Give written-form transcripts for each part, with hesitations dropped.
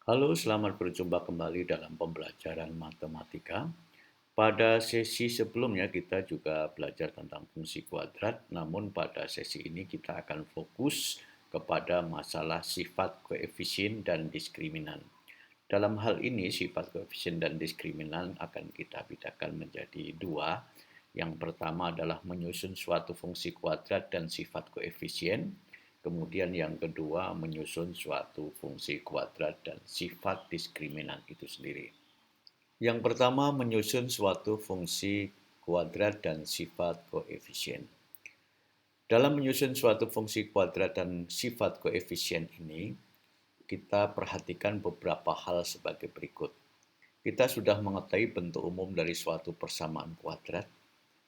Halo, selamat berjumpa kembali dalam pembelajaran matematika. Pada sesi sebelumnya kita juga belajar tentang fungsi kuadrat, namun pada sesi ini kita akan fokus kepada masalah sifat koefisien dan diskriminan. Dalam hal ini, sifat koefisien dan diskriminan akan kita bedakan menjadi dua. Yang pertama adalah menyusun suatu fungsi kuadrat dan sifat koefisien. Kemudian yang kedua menyusun suatu fungsi kuadrat dan sifat diskriminan itu sendiri. Yang pertama menyusun suatu fungsi kuadrat dan sifat koefisien. Dalam menyusun suatu fungsi kuadrat dan sifat koefisien ini, kita perhatikan beberapa hal sebagai berikut. Kita sudah mengetahui bentuk umum dari suatu persamaan kuadrat.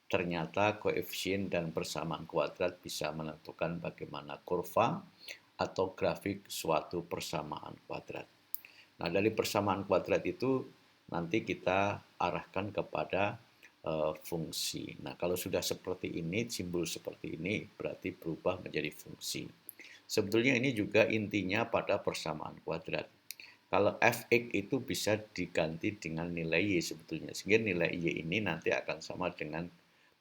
Ternyata koefisien dan persamaan kuadrat bisa menentukan bagaimana kurva atau grafik suatu persamaan kuadrat. Nah, dari persamaan kuadrat itu nanti kita arahkan kepada fungsi. Nah, kalau sudah seperti ini, simbol seperti ini berarti berubah menjadi fungsi. Sebetulnya ini juga intinya pada persamaan kuadrat. Kalau fx itu bisa diganti dengan nilai y sebetulnya. Sehingga nilai y ini nanti akan sama dengan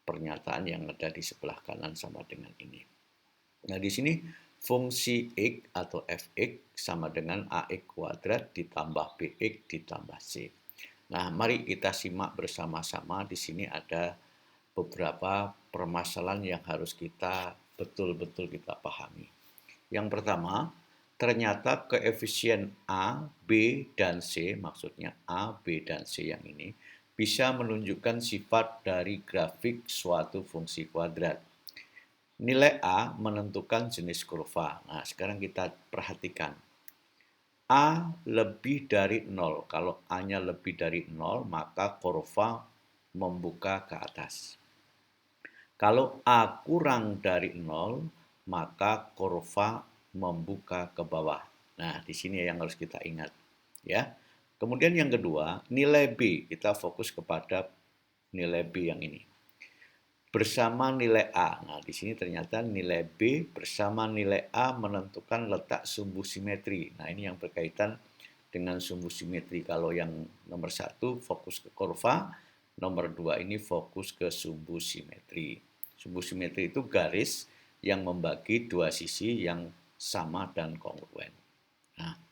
pernyataan yang ada di sebelah kanan sama dengan ini. Nah, di sini fungsi x atau fx sama dengan ax kuadrat ditambah bx ditambah c. Nah, mari kita simak bersama-sama. Di sini ada beberapa permasalahan yang harus kita betul-betul kita pahami. Yang pertama, ternyata koefisien A, B, dan C, maksudnya A, B, dan C yang ini, bisa menunjukkan sifat dari grafik suatu fungsi kuadrat. Nilai A menentukan jenis kurva. Nah, sekarang kita perhatikan. A lebih dari 0. Kalau A-nya lebih dari 0, maka kurva membuka ke atas. Kalau A kurang dari 0, maka kurva membuka ke bawah. Nah, di sini yang harus kita ingat, ya. Kemudian yang kedua, nilai B. Kita fokus kepada nilai B yang ini. Bersama nilai A. Nah, di sini ternyata nilai B bersama nilai A menentukan letak sumbu simetri. Nah, ini yang berkaitan dengan sumbu simetri. Kalau yang nomor 1 fokus ke kurva, nomor 2 ini fokus ke sumbu simetri. Sumbu simetri itu garis yang membagi dua sisi yang sama dan kongruen. Nah,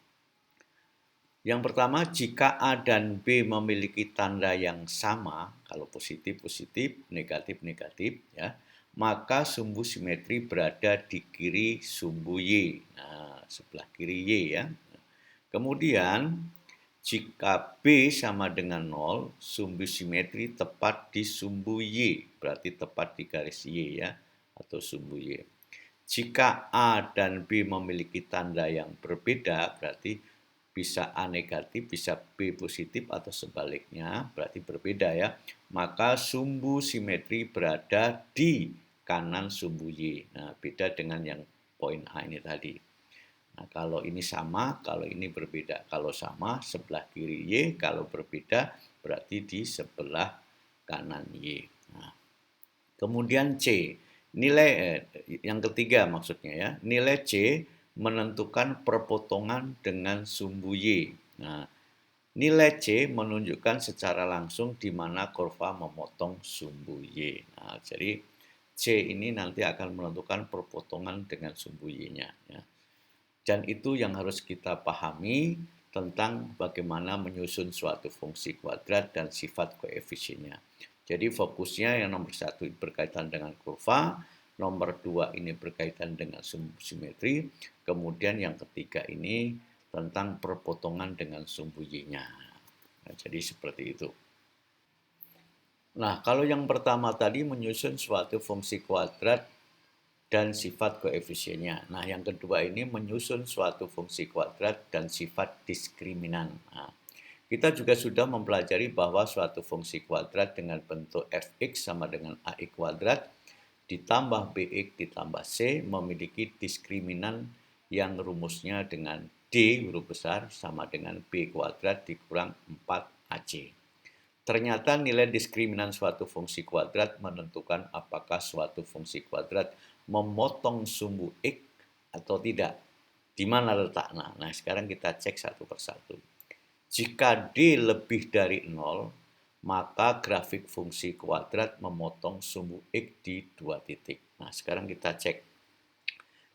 yang pertama, jika A dan B memiliki tanda yang sama, kalau positif-positif, negatif-negatif, ya, maka sumbu simetri berada di kiri sumbu Y. Nah, sebelah kiri Y ya. Kemudian, jika B sama dengan 0, sumbu simetri tepat di sumbu Y, berarti tepat di garis Y ya, atau sumbu Y. Jika A dan B memiliki tanda yang berbeda, berarti bisa A negatif, bisa B positif, atau sebaliknya, berarti berbeda ya. Maka sumbu simetri berada di kanan sumbu Y. Nah, beda dengan yang poin A ini tadi. Nah, kalau ini sama, kalau ini berbeda. Kalau sama, sebelah kiri Y. Kalau berbeda, berarti di sebelah kanan Y. Nah, kemudian C. Nilai yang ketiga maksudnya ya. Nilai C menentukan perpotongan dengan sumbu Y. Nah, nilai C menunjukkan secara langsung di mana kurva memotong sumbu Y. Nah, jadi C ini nanti akan menentukan perpotongan dengan sumbu Y-nya. Ya. Dan itu yang harus kita pahami tentang bagaimana menyusun suatu fungsi kuadrat dan sifat koefisiennya. Jadi fokusnya yang nomor 1 berkaitan dengan kurva, nomor 2 ini berkaitan dengan sumbu simetri, kemudian yang ketiga ini tentang perpotongan dengan sumbu Y-nya. Nah, jadi seperti itu. Nah, kalau yang pertama tadi menyusun suatu fungsi kuadrat dan sifat koefisiennya. Nah, yang kedua ini menyusun suatu fungsi kuadrat dan sifat diskriminan. Nah, kita juga sudah mempelajari bahwa suatu fungsi kuadrat dengan bentuk fx sama dengan ax kuadrat ditambah bx ditambah c memiliki diskriminan yang rumusnya dengan d huruf besar sama dengan b kuadrat dikurang 4ac. Ternyata nilai diskriminan suatu fungsi kuadrat menentukan apakah suatu fungsi kuadrat memotong sumbu x atau tidak. Di mana letaknya? Nah, sekarang kita cek satu persatu. Jika D lebih dari 0, maka grafik fungsi kuadrat memotong sumbu X di 2 titik. Nah, sekarang kita cek.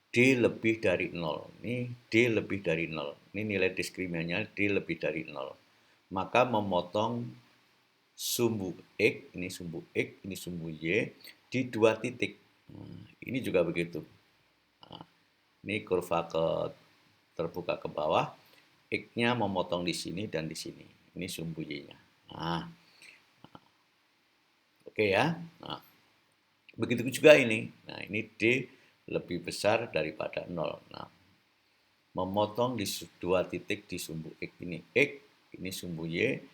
D lebih dari 0. Ini D lebih dari 0. Ini nilai diskriminannya D lebih dari 0. Maka memotong sumbu X, ini sumbu X, ini sumbu Y, di 2 titik. Nah, ini juga begitu. Nah, ini kurva terbuka ke bawah, X-nya memotong di sini dan di sini. Ini sumbu Y-nya. Nah, oke ya. Nah, begitu juga ini. Nah, ini D lebih besar daripada 0. Nah, memotong di 2 titik di sumbu X ini sumbu Y,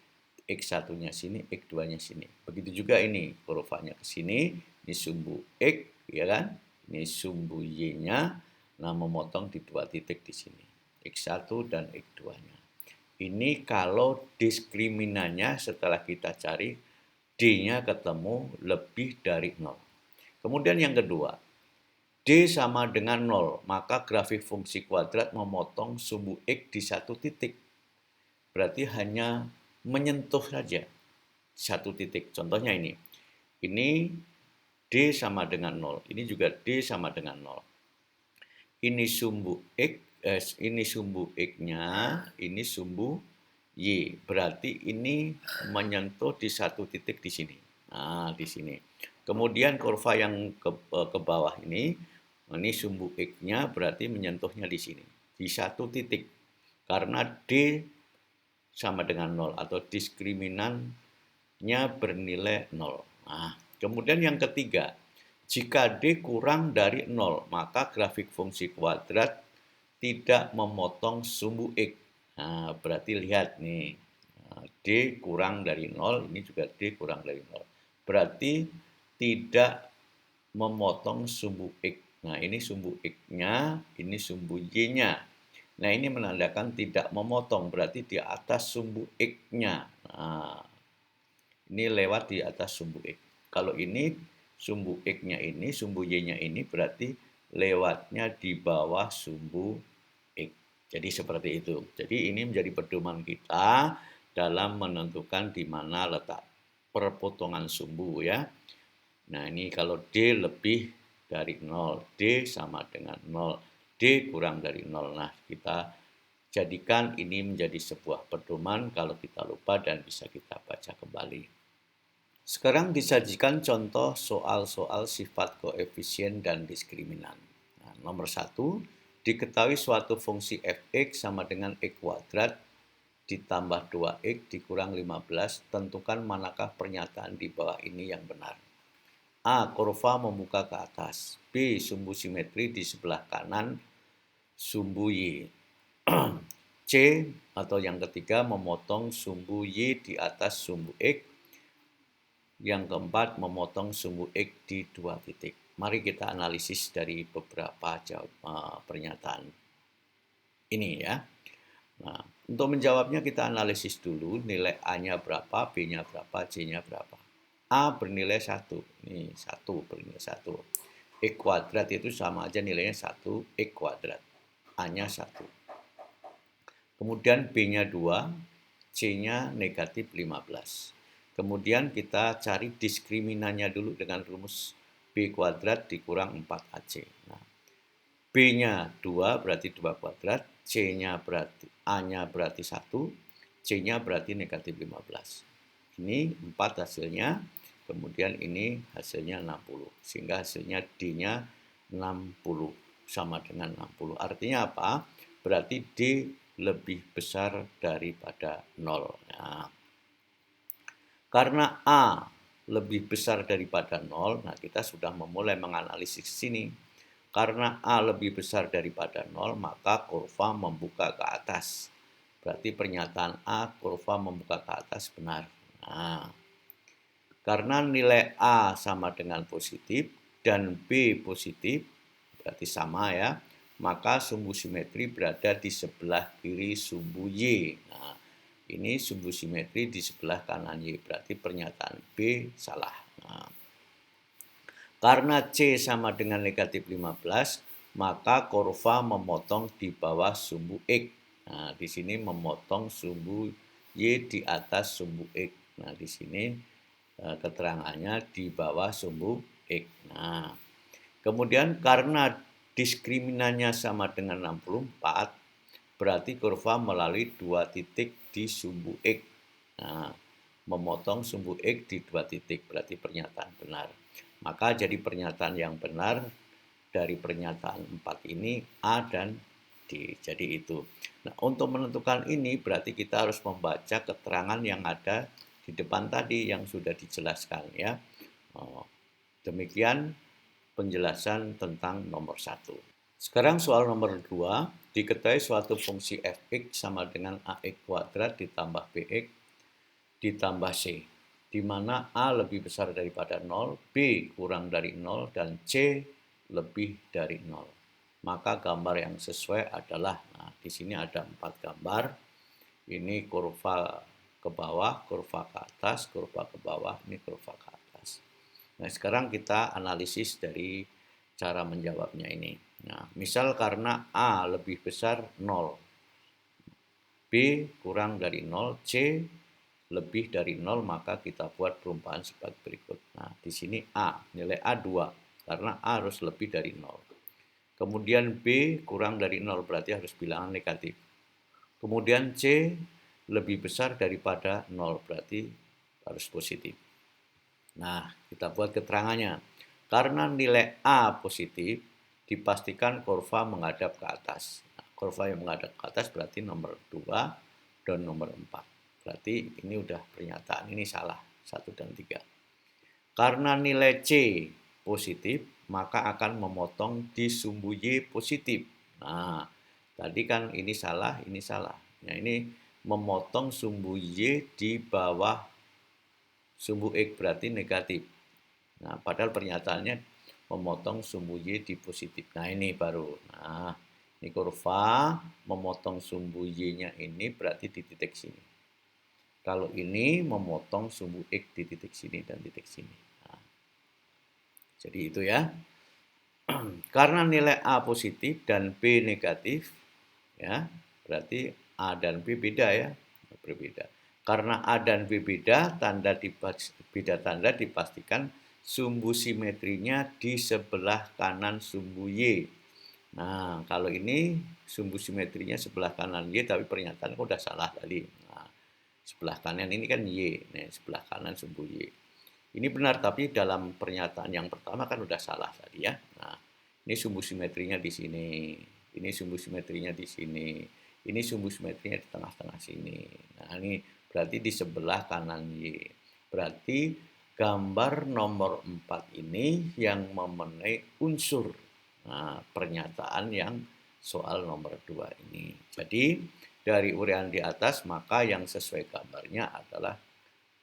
X1-nya sini, X2-nya sini. Begitu juga ini, kurvanya ke sini, ini sumbu X, ya kan? Ini sumbu Y-nya, nah memotong di 2 titik di sini, X1 dan X2-nya. Ini kalau diskriminannya setelah kita cari, D-nya ketemu lebih dari 0. Kemudian yang kedua, D sama dengan 0, maka grafik fungsi kuadrat memotong sumbu X di 1 titik. Berarti hanya menyentuh saja 1 titik. Contohnya ini. Ini D sama dengan 0. Ini juga D sama dengan 0. Ini sumbu X, ini sumbu X-nya, ini sumbu Y. Berarti ini menyentuh di 1 titik di sini. Nah, di sini. Kemudian kurva yang ke bawah ini sumbu X-nya berarti menyentuhnya di sini, di 1 titik. Karena D sama dengan 0 atau diskriminannya bernilai 0. Nah, kemudian yang ketiga, jika D kurang dari 0, maka grafik fungsi kuadrat tidak memotong sumbu X. Nah, berarti lihat nih, D kurang dari 0, ini juga D kurang dari 0. Berarti tidak memotong sumbu X. Nah, ini sumbu X-nya, ini sumbu Y-nya. Nah, ini menandakan tidak memotong, berarti di atas sumbu X-nya. Nah, ini lewat di atas sumbu X. Kalau ini sumbu X-nya ini, sumbu Y-nya ini berarti lewatnya di bawah sumbu X. Jadi seperti itu. Jadi ini menjadi pedoman kita dalam menentukan di mana letak perpotongan sumbu ya. Nah, ini kalau D lebih dari 0, D sama dengan 0, D kurang dari 0. Nah, kita jadikan ini menjadi sebuah pedoman kalau kita lupa dan bisa kita baca kembali. Sekarang disajikan contoh soal-soal sifat koefisien dan diskriminan. Nah, nomor 1, diketahui suatu fungsi fx sama dengan x kuadrat ditambah 2x dikurang 15, tentukan manakah pernyataan di bawah ini yang benar. A. Kurva membuka ke atas. B. Sumbu simetri di sebelah kanan sumbu Y. C. Atau yang ketiga, memotong sumbu Y di atas sumbu X. Yang keempat, memotong sumbu X di 2 titik. Mari kita analisis dari beberapa pernyataan ini ya. Nah, untuk menjawabnya kita analisis dulu nilai A-nya berapa, B-nya berapa, C-nya berapa. A bernilai 1, ini 1 bernilai 1. X kuadrat itu sama aja nilainya 1, X kuadrat. A-nya 1. Kemudian B-nya 2, C-nya negatif 15. Kemudian kita cari diskriminannya dulu dengan rumus B kuadrat dikurang 4AC. Nah, B-nya 2 berarti 2 kuadrat, C-nya berarti A-nya berarti 1, C-nya berarti negatif 15. Ini 4 hasilnya, kemudian ini hasilnya 60. Sehingga hasilnya D-nya 60 sama dengan 60. Artinya apa? Berarti D lebih besar daripada 0. Nah, karena A lebih besar daripada 0, nah kita sudah memulai menganalisis sini. Karena A lebih besar daripada 0, maka kurva membuka ke atas. Berarti pernyataan A, kurva membuka ke atas benar. Nah, karena nilai A sama dengan positif dan B positif, berarti sama ya, maka sumbu simetri berada di sebelah kiri sumbu Y. Nah, ini sumbu simetri di sebelah kanan Y, berarti pernyataan B salah. Nah, karena C sama dengan negatif 15, maka kurva memotong di bawah sumbu X. Nah, di sini memotong sumbu Y di atas sumbu X. Nah, di sini keterangannya di bawah sumbu X. Nah, kemudian karena diskriminannya sama dengan 64, berarti kurva melalui 2 titik di sumbu X. Nah, memotong sumbu X di 2 titik, berarti pernyataan benar. Maka jadi pernyataan yang benar dari pernyataan 4 ini A dan D. Jadi itu. Nah, untuk menentukan ini berarti kita harus membaca keterangan yang ada di depan tadi yang sudah dijelaskan ya. Demikian penjelasan tentang nomor 1. Sekarang soal nomor 2, diketahui suatu fungsi fx sama dengan ax kuadrat ditambah bx ditambah c, di mana a lebih besar daripada 0, b kurang dari 0, dan c lebih dari 0. Maka gambar yang sesuai adalah, nah di sini ada 4 gambar, ini kurva ke bawah, kurva ke atas, kurva ke bawah, ini kurva ke atas. Nah sekarang kita analisis dari cara menjawabnya ini. Nah, misal karena A lebih besar 0, B kurang dari 0, C lebih dari 0, maka kita buat perumpamaan sebagai berikut. Nah, di sini A, nilai A 2, karena A harus lebih dari 0. Kemudian B kurang dari 0, berarti harus bilangan negatif. Kemudian C lebih besar daripada 0, berarti harus positif. Nah, kita buat keterangannya. Karena nilai A positif, dipastikan kurva menghadap ke atas. Nah, kurva yang menghadap ke atas berarti nomor 2 dan nomor 4. Berarti ini udah pernyataan, ini salah, 1 dan 3. Karena nilai C positif, maka akan memotong di sumbu Y positif. Nah, tadi kan ini salah, ini salah. Nah, ini memotong sumbu Y di bawah sumbu X, berarti negatif. Nah, padahal pernyataannya memotong sumbu Y di positif. Nah, ini baru. Nah, ini kurva memotong sumbu Y-nya ini berarti di titik sini. Kalau ini memotong sumbu X di titik sini dan titik sini. Nah, jadi itu ya. Karena nilai A positif dan B negatif, ya, berarti A dan B beda ya, berbeda. Karena A dan B beda, beda tanda dipastikan sumbu simetrinya di sebelah kanan sumbu Y. Nah, kalau ini sumbu simetrinya sebelah kanan Y, tapi pernyataannya udah salah tadi. Nah, sebelah kanan ini kan Y, nah, sebelah kanan sumbu Y. Ini benar, tapi dalam pernyataan yang pertama kan udah salah tadi ya. Nah, ini sumbu simetrinya di sini, ini sumbu simetrinya di sini, ini sumbu simetrinya di tengah-tengah sini. Nah, ini berarti di sebelah kanan Y. Berarti gambar nomor 4 ini yang memenuhi unsur pernyataan yang soal nomor 2 ini. Jadi dari uraian di atas, maka yang sesuai gambarnya adalah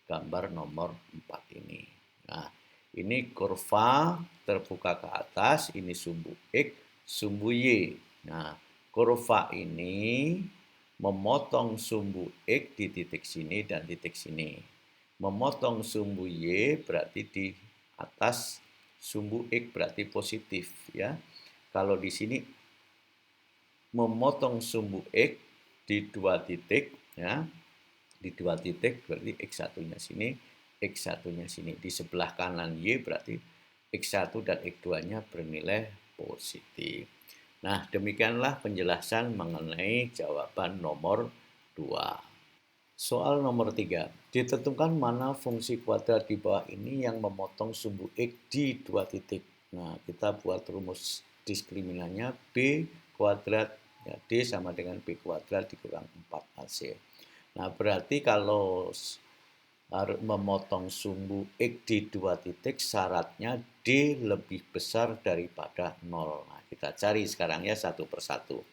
gambar nomor 4 ini. Nah, ini kurva terbuka ke atas, ini sumbu X, sumbu Y. Nah, kurva ini memotong sumbu X di titik sini dan titik sini. Memotong sumbu Y berarti di atas sumbu X berarti positif ya. Kalau di sini memotong sumbu X di 2 titik ya. Di 2 titik berarti X1-nya sini, X1-nya sini. Di sebelah kanan Y berarti X1 dan X2-nya bernilai positif. Nah, demikianlah penjelasan mengenai jawaban nomor 2. Soal nomor 3. Ditentukan mana fungsi kuadrat di bawah ini yang memotong sumbu X di 2 titik. Nah, kita buat rumus diskriminannya B kuadrat ya, D sama dengan B kuadrat dikurang 4AC. Nah, berarti kalau harus memotong sumbu X di 2 titik, syaratnya D lebih besar daripada 0. Nah, kita cari sekarang ya satu persatu.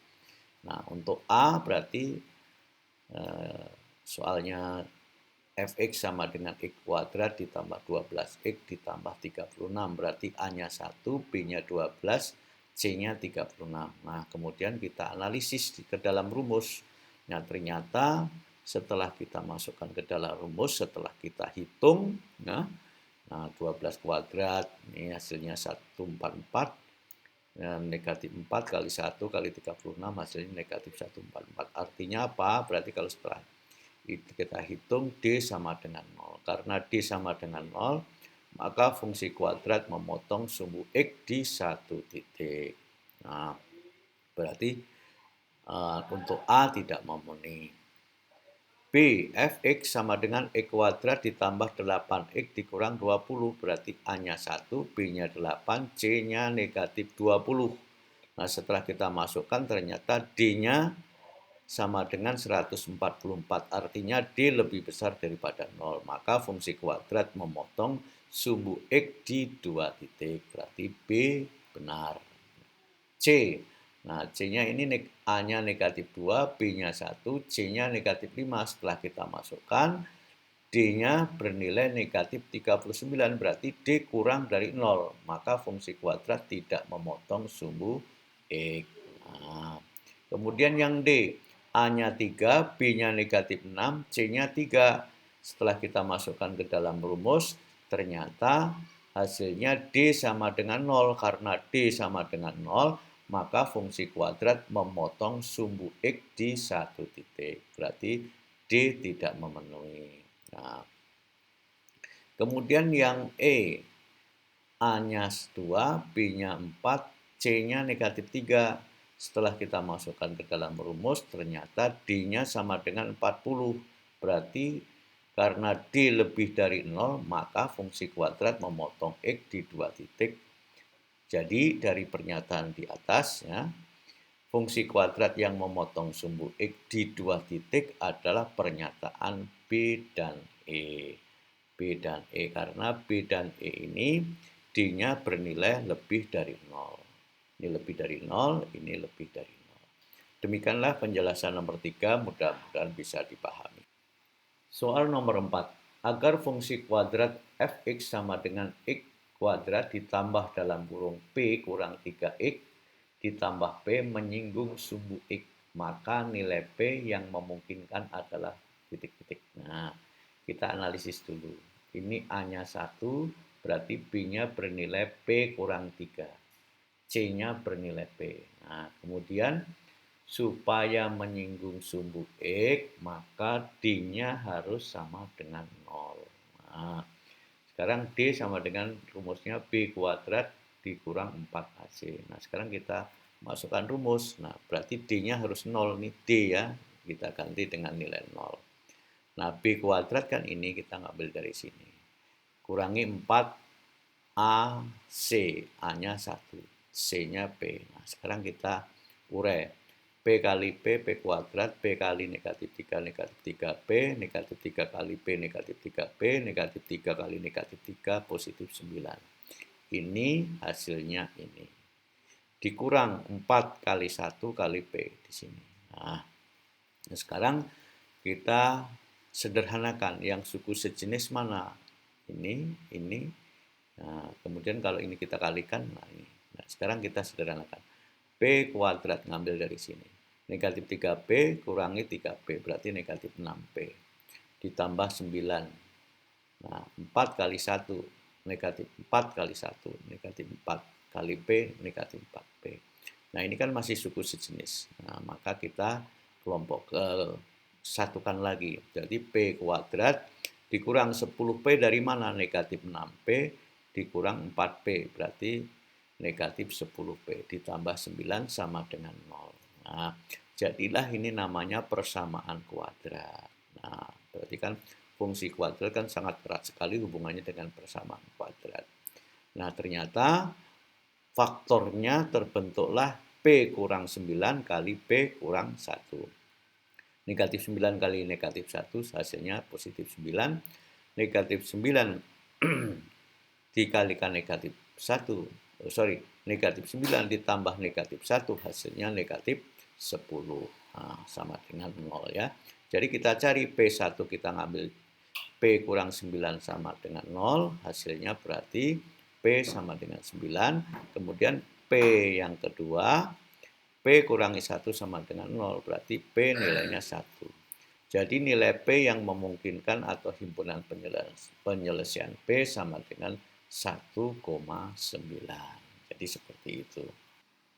Nah, untuk A berarti soalnya fx sama dengan x kuadrat ditambah 12x ditambah 36. Berarti A-nya 1, B-nya 12, C-nya 36. Nah, kemudian kita analisis ke dalam rumus. Nah, ternyata setelah kita masukkan ke dalam rumus, setelah kita hitung, nah 12 kuadrat, ini hasilnya 144. negatif 4 kali 1 kali 36 hasilnya negatif 144. Artinya apa? Berarti kalau setelah itu kita hitung D sama dengan 0. Karena D sama dengan 0, maka fungsi kuadrat memotong sumbu X di satu titik. Nah, berarti untuk A tidak memenuhi. B, fx sama dengan x kuadrat ditambah 8x dikurang 20, berarti A-nya 1, B-nya 8, C-nya negatif 20. Nah, setelah kita masukkan ternyata D-nya sama dengan 144, artinya D lebih besar daripada 0. Maka fungsi kuadrat memotong sumbu X di 2 titik, berarti B benar. C, nah C-nya ini A-nya negatif 2, B-nya 1, C-nya negatif 5. Setelah kita masukkan, D-nya bernilai negatif 39, berarti D kurang dari 0. Maka fungsi kuadrat tidak memotong sumbu X. Nah, kemudian yang D, A-nya 3, B-nya negatif 6, C-nya 3. Setelah kita masukkan ke dalam rumus, ternyata hasilnya D sama dengan 0. Karena D sama dengan 0, maka fungsi kuadrat memotong sumbu X di satu titik. Berarti D tidak memenuhi. Nah, kemudian yang E, A-nya 2, B-nya 4, C-nya negatif 3. Setelah kita masukkan ke dalam rumus, ternyata D-nya sama dengan 40. Berarti karena D lebih dari 0, maka fungsi kuadrat memotong X di 2 titik. Jadi dari pernyataan di atas, ya, fungsi kuadrat yang memotong sumbu X di 2 titik adalah pernyataan B dan E. B dan E, karena B dan E ini D-nya bernilai lebih dari 0. Ini lebih dari 0, ini lebih dari 0. Demikianlah penjelasan nomor 3, mudah-mudahan bisa dipahami. Soal nomor 4. Agar fungsi kuadrat fx sama dengan x kuadrat ditambah dalam kurung P kurang 3x ditambah P menyinggung sumbu X, maka nilai P yang memungkinkan adalah titik-titik. Nah, kita analisis dulu. Ini A-nya 1, berarti B-nya bernilai P kurang 3. C-nya bernilai P. Nah, kemudian supaya menyinggung sumbu X, maka D-nya harus sama dengan 0. Nah, sekarang D sama dengan rumusnya B kuadrat dikurang 4AC. Nah, sekarang kita masukkan rumus. Nah, berarti D-nya harus 0 nih, D ya. Kita ganti dengan nilai 0. Nah, B kuadrat kan ini kita ngambil dari sini. Kurangi 4AC, A-nya 1, C-nya P. Nah, sekarang kita urai. P kali P, P kuadrat, P kali negatif 3, negatif 3P, negatif 3 kali P, negatif 3P, negatif 3 kali negatif 3, positif 9. Ini hasilnya ini. Dikurang 4 kali 1 kali P di sini. Nah, sekarang kita sederhanakan yang suku sejenis mana. Ini. Nah, kemudian kalau ini kita kalikan, nah ini. Nah, sekarang kita sederhanakan. P kuadrat ngambil dari sini. Negatif 3P kurangi 3P, berarti negatif 6P. Ditambah 9. Nah, 4 kali 1, negatif 4 kali 1, negatif 4 kali P, negatif 4P. Nah, ini kan masih suku sejenis. Nah, maka kita kelompok satukan lagi. Jadi P kuadrat dikurang 10P dari mana? Negatif 6P dikurang 4P, berarti negatif 10P ditambah 9 sama dengan 0. Nah, jadilah ini namanya persamaan kuadrat. Nah, berarti kan fungsi kuadrat kan sangat erat sekali hubungannya dengan persamaan kuadrat. Nah, ternyata faktornya terbentuklah P kurang 9 kali P kurang 1. Negatif 9 kali negatif 1 hasilnya positif 9. Negatif 9 dikalikan negatif 1. Negatif 9 ditambah negatif 1 hasilnya negatif 10. Nah, sama dengan 0 ya. Jadi kita cari P1 kita ngambil P kurang 9 sama dengan 0, hasilnya berarti P sama dengan 9, kemudian P yang kedua, P kurangi 1 sama dengan 0, berarti P nilainya 1. Jadi nilai P yang memungkinkan atau himpunan penyelesaian P sama dengan 1,9. Jadi seperti itu.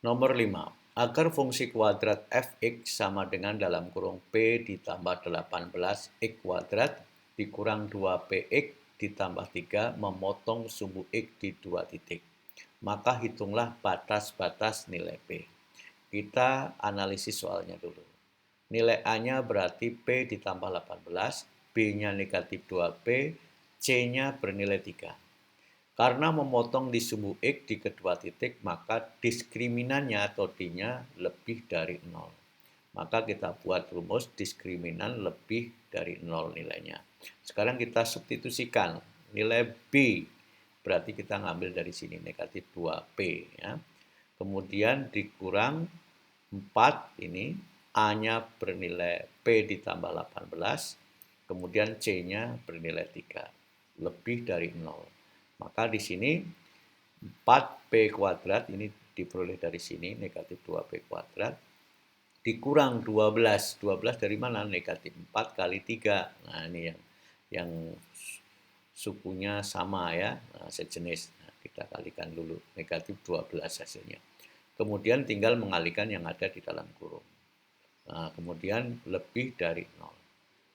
Nomor 5. Agar fungsi kuadrat fx sama dengan dalam kurung p ditambah 18 x kuadrat dikurang 2px ditambah 3 memotong sumbu x di 2 titik. Maka hitunglah batas-batas nilai p. Kita analisis soalnya dulu. Nilai A-nya berarti P ditambah 18, B-nya negatif 2P, C-nya bernilai 3. Karena memotong di sumbu X di kedua titik, maka diskriminannya atau D-nya lebih dari 0. Maka kita buat rumus diskriminan lebih dari 0 nilainya. Sekarang kita substitusikan nilai B, berarti kita ngambil dari sini negatif 2P. Ya. Kemudian dikurang 4 ini, A-nya bernilai P ditambah 18, kemudian C-nya bernilai 3, lebih dari 0. Maka di sini 4P kuadrat, ini diperoleh dari sini, negatif 2P kuadrat, dikurang 12. 12 dari mana? Negatif 4 kali 3. Nah, ini yang sukunya sama ya, nah, sejenis. Nah, kita kalikan dulu, negatif 12 hasilnya. Kemudian tinggal mengalihkan yang ada di dalam kurung. Nah, kemudian lebih dari 0.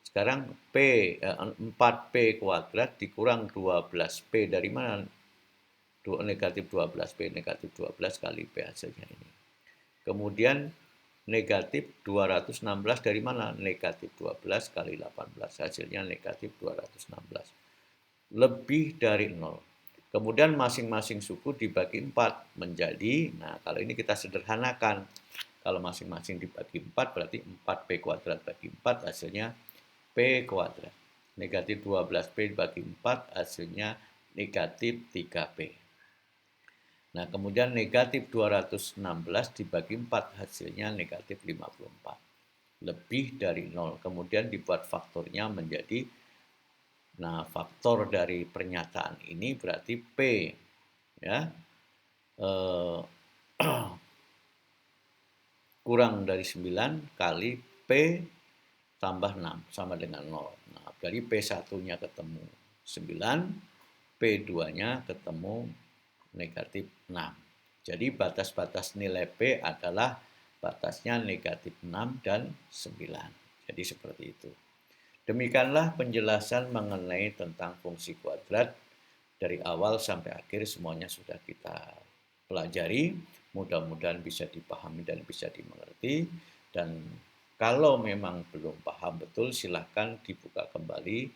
Sekarang 4P kuadrat dikurang 12P dari mana? Negatif 12P, negatif 12 kali P hasilnya ini. Kemudian negatif 216 dari mana? Negatif 12 kali 18, hasilnya negatif 216. Lebih dari 0. Kemudian masing-masing suku dibagi 4 menjadi, nah kalau ini kita sederhanakan, kalau masing-masing dibagi 4 berarti 4P kuadrat bagi 4 hasilnya P kuadrat. Negatif 12P dibagi 4 hasilnya negatif 3P. Nah, kemudian negatif 216 dibagi 4 hasilnya negatif 54. Lebih dari 0. Kemudian dibuat faktornya menjadi, nah faktor dari pernyataan ini berarti P. Ya, kurang dari 9 kali P tambah 6 sama dengan 0. Nah, dari P1-nya ketemu 9, P2-nya ketemu negatif 6. Jadi batas-batas nilai P adalah batasnya negatif 6 dan 9. Jadi seperti itu. Demikianlah penjelasan mengenai tentang fungsi kuadrat. Dari awal sampai akhir semuanya sudah kita pelajari. Mudah-mudahan bisa dipahami dan bisa dimengerti. Dan kalau memang belum paham betul, silahkan dibuka kembali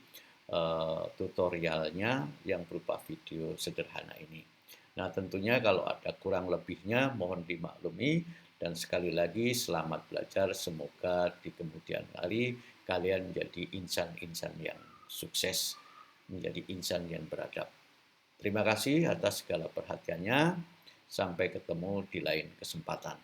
tutorialnya yang berupa video sederhana ini. Nah, tentunya kalau ada kurang lebihnya mohon dimaklumi, dan sekali lagi selamat belajar, semoga di kemudian hari kalian menjadi insan-insan yang sukses, menjadi insan yang beradab. Terima kasih atas segala perhatiannya, sampai ketemu di lain kesempatan.